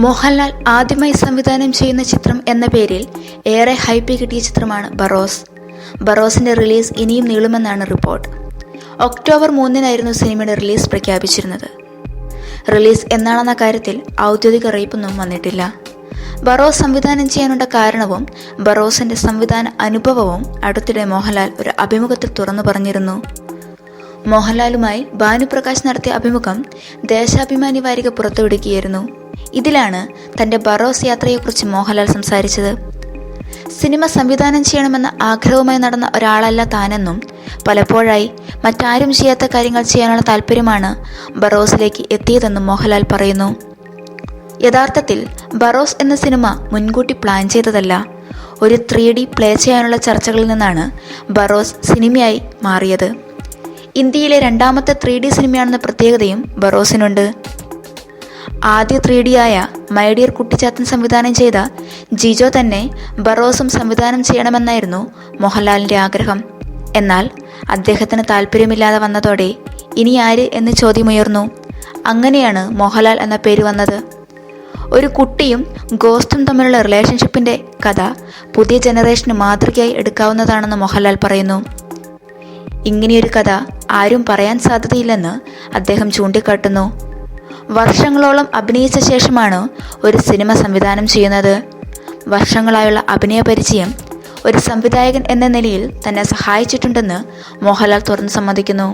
മോഹൻലാൽ ആദ്യമായി സംവിധാനം ചെയ്യുന്ന ചിത്രം എന്ന പേരിൽ ഏറെ ഹൈപ്പ് കിട്ടിയ ചിത്രമാണ് ബറോസ്. ബറോസിന്റെ റിലീസ് ഇനിയും നീളുമെന്നാണ് റിപ്പോർട്ട്. ഒക്ടോബർ 3-നായിരുന്നു സിനിമയുടെ റിലീസ് പ്രഖ്യാപിച്ചിരുന്നത്. റിലീസ് എന്നാണെന്ന കാര്യത്തിൽ ഔദ്യോഗിക അറിയിപ്പൊന്നും വന്നിട്ടില്ല. ബറോസ് സംവിധാനം ചെയ്യാനുള്ള കാരണവും ബറോസിന്റെ സംവിധാന അനുഭവവും അടുത്തിടെ മോഹൻലാൽ ഒരു അഭിമുഖത്തിൽ തുറന്നു പറഞ്ഞിരുന്നു. മോഹൻലാലുമായി ഭാനുപ്രകാശ് നടത്തിയ അഭിമുഖം ദേശാഭിമാനി വാരിക പുറത്തുവിടുകയായിരുന്നു. ഇതിലാണ് തന്റെ ബറോസ് യാത്രയെക്കുറിച്ച് മോഹൻലാൽ സംസാരിച്ചത്. സിനിമ സംവിധാനം ചെയ്യണമെന്ന ആഗ്രഹവുമായി നടന്ന ഒരാളല്ല താനെന്നും പലപ്പോഴായി മറ്റാരും ചെയ്യാത്ത കാര്യങ്ങൾ ചെയ്യാനുള്ള താല്പര്യമാണ് ബറോസിലേക്ക് എത്തിയതെന്നും മോഹൻലാൽ പറയുന്നു. യഥാർത്ഥത്തിൽ ബറോസ് എന്ന സിനിമ മുൻകൂട്ടി പ്ലാൻ ചെയ്തതല്ല. ഒരു 3D പ്ലേ ചെയ്യാനുള്ള ചർച്ചകളിൽ നിന്നാണ് ബറോസ് സിനിമയായി മാറിയത്. ഇന്ത്യയിലെ രണ്ടാമത്തെ 3D സിനിമയാണെന്ന പ്രത്യേകതയും ബറോസിനുണ്ട്. ആദ്യ 3D ആയ മൈ ഡിയർ കുട്ടിച്ചാത്തൻ സംവിധാനം ചെയ്ത ജിജോ തന്നെ ബറോസും സംവിധാനം ചെയ്യണമെന്നായിരുന്നു മോഹൻലാലിന്റെ ആഗ്രഹം. എന്നാൽ അദ്ദേഹത്തിന് താല്പര്യമില്ലാതെ വന്നതോടെ ഇനി ആര് എന്ന് ചോദ്യമുയർന്നു. അങ്ങനെയാണ് മോഹൻലാൽ എന്ന പേര് വന്നത്. ഒരു കുട്ടിയും ഗോസ്റ്റും തമ്മിലുള്ള റിലേഷൻഷിപ്പിന്റെ കഥ പുതിയ ജനറേഷന് മാതൃകയായി എടുക്കാവുന്നതാണെന്ന് മോഹൻലാൽ പറയുന്നു. ഇങ്ങനെയൊരു കഥ ആരും പറയാൻ സാധ്യതയില്ലെന്ന് അദ്ദേഹം ചൂണ്ടിക്കാട്ടുന്നു. വർഷങ്ങളോളം അഭിനയിച്ച ശേഷമാണ് ഒരു സിനിമ സംവിധാനം ചെയ്യുന്നത്. വർഷങ്ങളായുള്ള അഭിനയ പരിചയം ഒരു സംവിധായകൻ എന്ന നിലയിൽ തന്നെ സഹായിച്ചിട്ടുണ്ടെന്ന് മോഹൻലാൽ തുറന്നു സമ്മതിക്കുന്നു.